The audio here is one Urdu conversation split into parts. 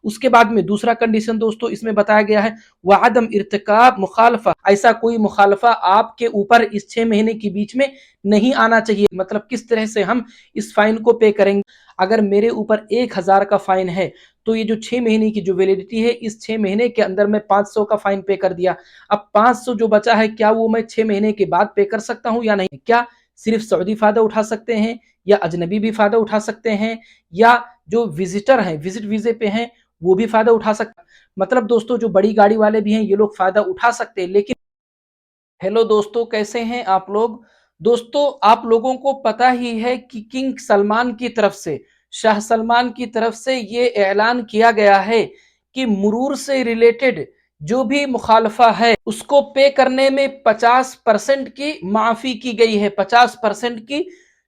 اس کے بعد میں دوسرا کنڈیشن دوستو اس میں بتایا گیا ہے وعدم ارتکاب مخالفہ، ایسا کوئی مخالفہ آپ کے اوپر اس 6 مہینے کے بیچ میں نہیں آنا چاہیے۔ مطلب کس طرح سے ہم اس فائن کو پے کریں گے؟ اگر میرے اوپر 1000 کا فائن ہے تو یہ جو 6 مہینے کی جو ویلیڈیٹی ہے، اس 6 مہینے کے اندر میں 500 کا فائن پے کر دیا۔ اب 500 جو بچا ہے کیا وہ میں 6 مہینے کے بعد پے کر سکتا ہوں یا نہیں؟ کیا صرف سعودی فائدہ اٹھا سکتے ہیں یا اجنبی بھی فائدہ اٹھا سکتے ہیں یا جو وزٹر ہیں وزٹ ویزے پہ ہیں وہ بھی فائدہ اٹھا سکتے ہیں؟ مطلب دوستو جو بڑی گاڑی والے بھی ہیں یہ لوگ فائدہ اٹھا سکتے ہیں، لیکن ہیلو دوستو، کیسے ہیں آپ لوگ؟ دوستو آپ لوگوں کو پتہ ہی ہے کہ کنگ سلمان کی طرف سے، شاہ سلمان کی طرف سے یہ اعلان کیا گیا ہے کہ مرور سے ریلیٹڈ جو بھی مخالفہ ہے اس کو پے کرنے میں 50% کی معافی کی گئی ہے، 50% کی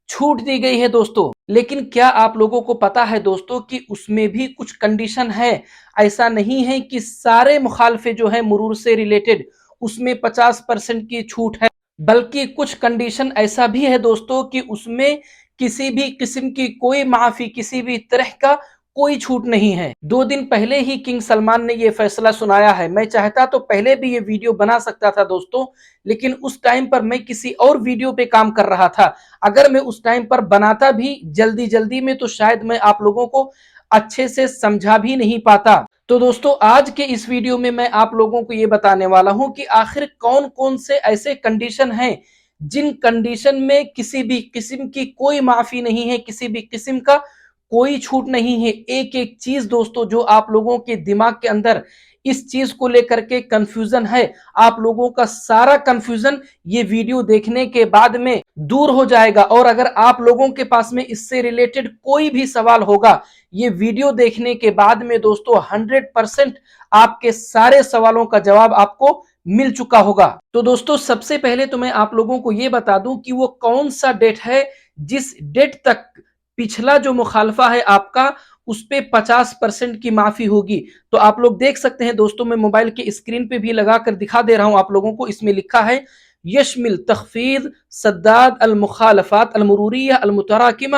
چھوٹ دی گئی ہے دوستو۔ لیکن کیا آپ لوگوں کو پتا ہے دوستو کہ اس میں بھی کچھ کنڈیشن ہے؟ ایسا نہیں ہے کہ سارے مخالفے جو ہیں مرور سے ریلیٹڈ اس میں 50% کی چھوٹ ہے، بلکہ کچھ کنڈیشن ایسا بھی ہے دوستو کہ اس میں کسی بھی قسم کی کوئی معافی، کسی بھی طرح کا کوئی چھوٹ نہیں ہے۔ 2 دن پہلے ہی کنگ سلمان نے یہ فیصلہ سنایا ہے۔ میں چاہتا تو پہلے بھی یہ ویڈیو بنا سکتا تھا دوستو، لیکن اس ٹائم پر میں کسی اور ویڈیو پہ کام کر رہا تھا۔ اگر میں اس ٹائم پر بناتا بھی جلدی میں تو شاید میں آپ لوگوں کو اچھے سے سمجھا بھی نہیں پاتا۔ تو دوستو آج کے اس ویڈیو میں آپ لوگوں کو یہ بتانے والا ہوں کہ آخر کون سے ایسے کنڈیشن ہیں جن کنڈیشن میں کسی بھی قسم کی کوئی معافی نہیں ہے، کسی بھی قسم کا کوئی چھوٹ نہیں ہے۔ ایک چیز دوستو جو آپ لوگوں کے دماغ کے اندر اس چیز کو لے کر کے کنفیوژن ہے، آپ لوگوں کا سارا کنفیوژن یہ ویڈیو دیکھنے کے بعد میں دور ہو جائے گا، اور اگر آپ لوگوں کے پاس میں اس سے ریلیٹڈ کوئی بھی سوال ہوگا یہ ویڈیو دیکھنے کے بعد میں دوستو 100% آپ کے سارے سوالوں کا جواب آپ کو مل چکا ہوگا۔ تو دوستو سب سے پہلے تو میں آپ لوگوں کو یہ بتا دوں کہ وہ کون سا ڈیٹ ہے جس ڈیٹ تک پچھلا جو مخالفہ ہے آپ کا اس پہ 50% کی معافی ہوگی۔ تو آپ لوگ دیکھ سکتے ہیں دوستو، میں موبائل کے اسکرین پہ بھی لگا کر دکھا دے رہا ہوں آپ لوگوں کو۔ اس میں لکھا ہے یشمل تخفیض سداد المخالفات المروریہ المتراکمہ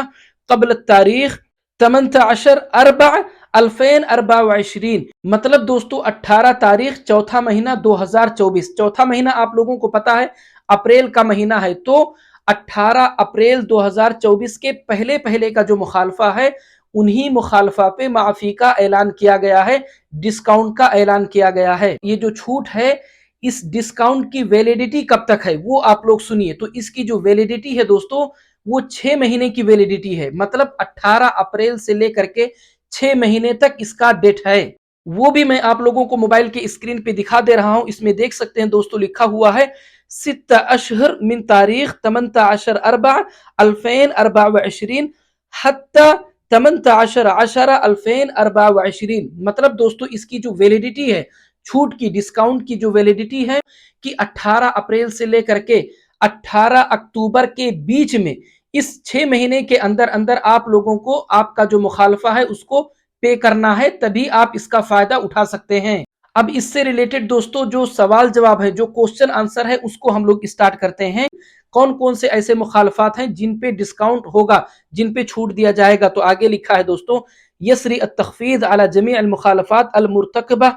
قبل التاریخ 18/4/2024۔ مطلب دوستو 18 تاریخ چوتھا مہینہ 2024، چوتھا مہینہ آپ لوگوں کو پتا ہے اپریل کا مہینہ ہے، تو 18 اپریل 2024 کے پہلے کا جو مخالفہ ہے انہی مخالفہ پہ معافی کا اعلان کیا گیا ہے، ڈسکاؤنٹ کا اعلان کیا گیا ہے۔ یہ جو چھوٹ ہے اس ڈسکاؤنٹ کی ویلیڈیٹی کب تک ہے وہ آپ لوگ سنیے۔ تو اس کی جو ویلیڈیٹی ہے دوستو وہ 6 مہینے کی ویلیڈیٹی ہے، مطلب 18 اپریل سے لے کر کے 6 مہینے تک اس کا ڈیٹ ہے۔ وہ بھی میں آپ لوگوں کو موبائل کے اسکرین پہ دکھا دے رہا ہوں۔ اس میں دیکھ سکتے ہیں دوستو لکھا ہوا ہے 6 اشہر من تاریخ 18/4/2024 حتی 18/10/2024۔ مطلب دوستو اس کی جو ویلیڈیٹی ہے، چھوٹ کی، ڈسکاؤنٹ کی جو ویلیڈیٹی ہے کہ 18 اپریل سے لے کر کے 18 اکتوبر کے بیچ میں اس 6 مہینے کے اندر آپ لوگوں کو آپ کا جو مخالفہ ہے اس کو پے کرنا ہے، تبھی آپ اس کا فائدہ اٹھا سکتے ہیں۔ اب اس سے ریلیٹڈ دوستو جو سوال جواب ہے، جو کوسچن آنسر ہے، اس کو ہم لوگ اسٹارٹ کرتے ہیں۔ کون سے ایسے مخالفات ہیں جن پہ ڈسکاؤنٹ ہوگا، جن پہ چھوٹ دیا جائے گا؟ تو آگے لکھا ہے دوستو یسری التخفیض علی جمیع المخالفات المرتکبہ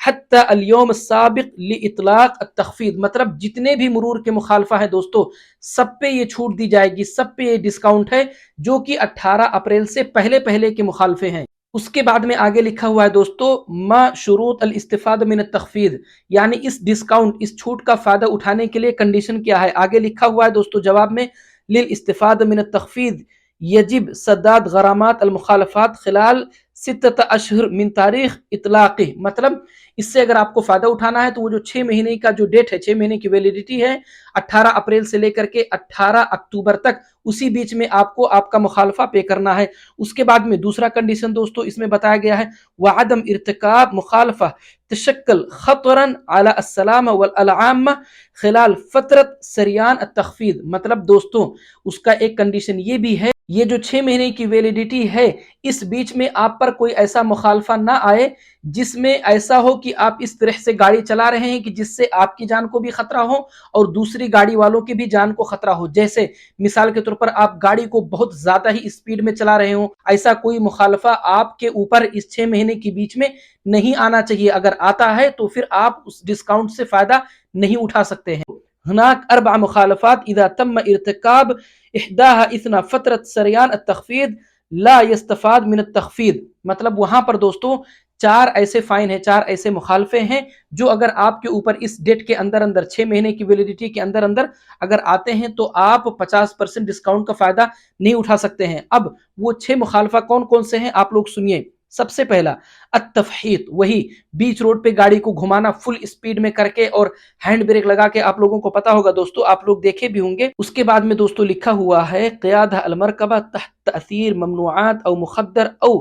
حتی اليوم السابق لاطلاق التخفیض۔ مطلب جتنے بھی مرور کے مخالفہ ہیں دوستو سب پہ یہ چھوٹ دی جائے گی، سب پہ یہ ڈسکاؤنٹ ہے، جو کہ 18 اپریل سے پہلے کے مخالفے ہیں۔ اس کے بعد میں آگے لکھا ہوا ہے دوستو ما شروط الاستفادہ من التخفیض، یعنی اس ڈسکاؤنٹ، اس چھوٹ کا فائدہ اٹھانے کے لیے کنڈیشن کیا ہے؟ آگے لکھا ہوا ہے دوستو جواب میں للاستفادہ من التخفیض یجب سداد غرامات المخالفات خلال 6 اشہر من تاریخ اطلاقہ۔ مطلب اس سے اگر آپ کو فائدہ اٹھانا ہے تو وہ جو 6 مہینے کا جو ڈیٹ ہے، 6 مہینے کی ویلیڈیٹی ہے 18 اپریل سے لے کر کے 18 اکتوبر تک، اسی بیچ میں آپ کو آپ کا مخالفہ پے کرنا ہے۔ اس کے بعد میں دوسرا کنڈیشن دوستو اس میں بتایا گیا ہے وعدم ارتکاب مخالفہ تشکل خطرا علی السلامہ والعامہ خلال فترت سریان التخفیض۔ مطلب دوستو اس کا ایک کنڈیشن یہ بھی ہے یہ جو 6 مہینے کی ویلیڈیٹی ہے اس بیچ میں آپ پر کوئی ایسا مخالفہ نہ آئے جس میں ایسا ہو کہ آپ اس طرح سے گاڑی چلا رہے ہیں کہ جس سے آپ کی جان کو بھی خطرہ ہو اور دوسری گاڑی والوں کی بھی جان کو خطرہ ہو. جیسے مثال کے طور پر آپ گاڑی کو بہت زیادہ ہی اسپیڈ میں چلا رہے ہوں. ایسا کوئی مخالفہ آپ کے اوپر اس 6 مہینے کے بیچ میں نہیں آنا چاہیے. اگر آتا ہے تو پھر آپ اس ڈسکاؤنٹ سے فائدہ نہیں اٹھا سکتے ہیں. هناك 4 مخالفات إذا تم ارتكاب إحداها إثناء فترة سريان التخفيض لا يستفاد من التخفيض. مطلب وہاں پر دوستو 4 ایسے فائن ہیں، 4 ایسے مخالفے ہیں جو اگر آپ کے اوپر اس ڈیٹ کے اندر 6 مہینے کی ویلیڈیٹی کے اندر اگر آتے ہیں تو آپ 50% ڈسکاؤنٹ کا فائدہ نہیں اٹھا سکتے ہیں. اب وہ 6 مخالفہ کون کون سے ہیں آپ لوگ سنیے. سب سے پہلا التفحیط، وہی بیچ روڈ پہ گاڑی کو گھمانا فل اسپیڈ میں کر کے اور ہینڈ بریک لگا کے. آپ لوگوں کو پتا ہوگا دوستو، آپ لوگ دیکھے بھی ہوں گے. اس کے بعد میں دوستو لکھا ہوا ہے قیادہ المرکبہ تحت تأثیر ممنوعات او مخدر او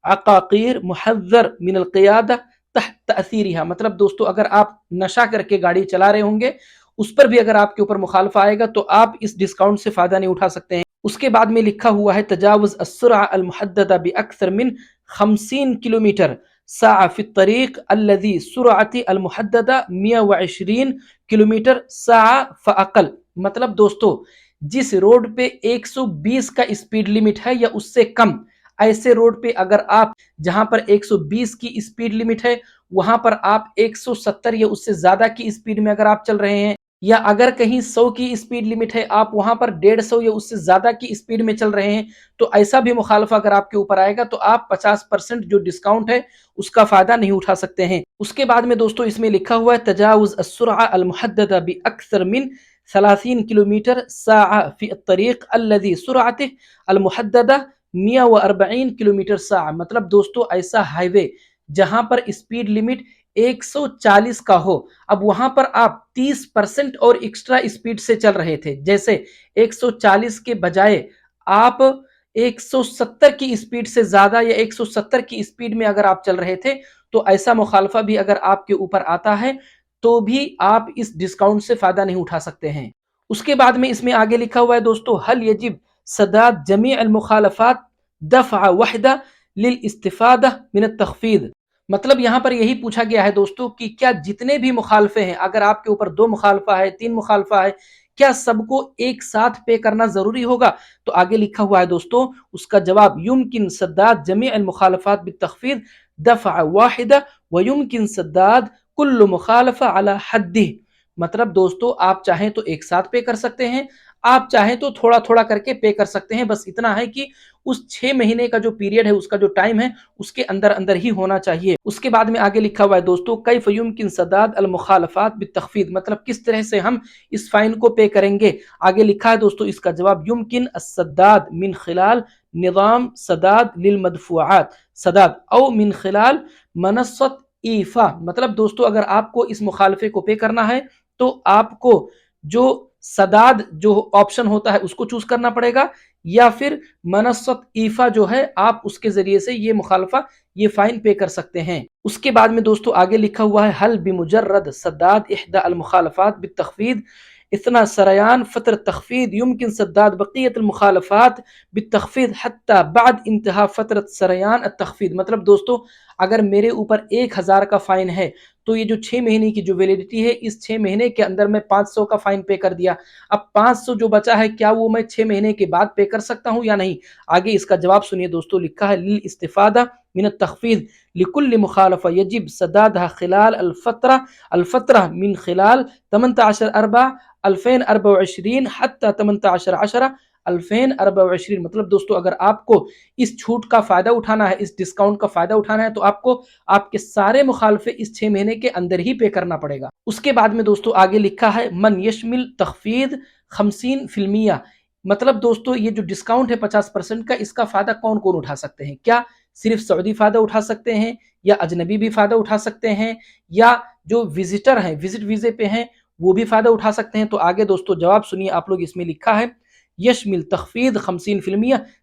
عقاقیر محذر من القیادہ تحت تأثیرها. مطلب دوستو اگر آپ نشہ کر کے گاڑی چلا رہے ہوں گے اس پر بھی اگر آپ کے اوپر مخالفہ آئے گا تو آپ اس ڈسکاؤنٹ سے فائدہ نہیں اٹھا سکتے ہیں. اس کے بعد میں لکھا ہوا ہے تجاوز السرعہ المحددہ باکثر من 50 کلومیٹر ساعة في الطريق الذي سرعة المحددة 120 کلومیٹر ساعة فاقل. مطلب دوستو جس روڈ پہ 120 کا اسپیڈ لمٹ ہے یا اس سے کم، ایسے روڈ پہ اگر آپ جہاں پر 120 کی اسپیڈ لمٹ ہے وہاں پر آپ 170 یا اس سے زیادہ کی اسپیڈ میں اگر آپ چل رہے ہیں، یا اگر کہیں 100 کی اسپیڈ لمٹ ہے آپ وہاں پر 150 یا اس سے زیادہ کی اسپیڈ میں چل رہے ہیں، تو ایسا بھی مخالفہ اگر آپ کے اوپر آئے گا تو آپ 50% جو ڈسکاؤنٹ ہے اس کا فائدہ نہیں اٹھا سکتے ہیں. اس کے بعد میں دوستو اس میں لکھا ہوا ہے تجاوز السرعہ المحددہ باکثر من 30 کلومیٹر ساعة فی الطریق الذی سرعته المحددہ 140 کلومیٹر ساعة. مطلب دوستو ایسا ہائی وے جہاں پر اسپیڈ لمٹ 140 کا ہو، اب وہاں پر آپ 30% اور ایکسٹرا اسپیڈ سے چل رہے تھے. جیسے 140 کے بجائے آپ 170 کی اسپیڈ سے زیادہ یا 170 کی اسپیڈ میں اگر آپ چل رہے تھے تو ایسا مخالفہ بھی اگر آپ کے اوپر آتا ہے تو بھی آپ اس ڈسکاؤنٹ سے فائدہ نہیں اٹھا سکتے ہیں. اس کے بعد میں اس میں آگے لکھا ہوا ہے دوستو هل يجب سداد جميع المخالفات دفع وحدہ للاستفادہ من التخفیض. مطلب یہاں پر یہی پوچھا گیا ہے دوستو کہ کیا جتنے بھی مخالفے ہیں، اگر آپ کے اوپر 2 مخالفہ ہے، 3 مخالفہ ہے، کیا سب کو ایک ساتھ پے کرنا ضروری ہوگا؟ تو آگے لکھا ہوا ہے دوستو اس کا جواب یمکن سداد جمیع المخالفات بالتخفیض دفع واحدہ ویمکن سداد کل مخالفہ علی حدہ. مطلب دوستو آپ چاہیں تو ایک ساتھ پے کر سکتے ہیں، آپ چاہیں تو تھوڑا تھوڑا کر کے پے کر سکتے ہیں. بس اتنا ہے کہ اس 6 مہینے کا جو پیریڈ ہے، اس کا جو ٹائم ہے، اس کے اندر ہی ہونا چاہیے. اس کے بعد میں آگے لکھا ہوا ہے دوستو کیف یمکن سداد المخالفات بالتخفیض. مطلب کس طرح سے ہم اس فائن کو پے کریں گے؟ آگے لکھا ہے دوستو اس کا جواب یمکن السداد من خلال نظام سداد للمدفوعات سداد او من خلال منصت ایفا. مطلب دوستو اگر آپ کو اس مخالفے کو پے کرنا ہے تو آپ کو جو سداد جو آپشن ہوتا ہے اس کو چوز کرنا پڑے گا، یا پھر منصت ایفا جو ہے آپ اس کے ذریعے سے یہ مخالفہ یہ فائن پے کر سکتے ہیں. اس کے بعد میں دوستو آگے لکھا ہوا ہے حل بمجرد سداد احدى المخالفات بالتخفیض اثنا سریان فتر تخفیض يمكن سداد بقیت المخالفات بالتخفیض حتى بعد انتہا فترت سریان التخفیض. مطلب دوستو اگر میرے اوپر 1000 کا فائن ہے تو یہ جو 6 مہینے کی جو ویلیڈیٹی ہے اس 6 مہینے کے اندر میں 500 کا فائن پے کر دیا. اب 500 جو بچا ہے کیا وہ میں 6 مہینے کے بعد پے کر سکتا ہوں یا نہیں؟ آگے اس کا جواب سنیے دوستو. لکھا ہے للاستفادہ من التخفیض لكل مخالفہ یجب سدادها خلال الفترہ من خلال 18/4/2024 حتی 18/10/2024. مطلب دوستو اگر آپ کو اس چھوٹ کا فائدہ اٹھانا ہے، اس ڈسکاؤنٹ کا فائدہ اٹھانا ہے تو آپ کو آپ کے سارے مخالفے اس 6 مہینے کے اندر ہی پے کرنا پڑے گا. اس کے بعد میں دوستو آگے لکھا ہے من یشمل تخفیض 50%. مطلب دوستو یہ جو ڈسکاؤنٹ ہے 50% کا، اس کا فائدہ کون کون اٹھا سکتے ہیں؟ کیا صرف سعودی فائدہ اٹھا سکتے ہیں، یا اجنبی بھی فائدہ اٹھا سکتے ہیں، یا جو وزٹر ہیں وزٹ ویزے پہ ہیں وہ بھی فائدہ اٹھا سکتے ہیں؟ تو آگے دوستو جواب سنیے آپ لوگ. اس میں لکھا ہے یشمل تخفیض 50%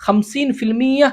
50%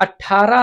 18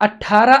18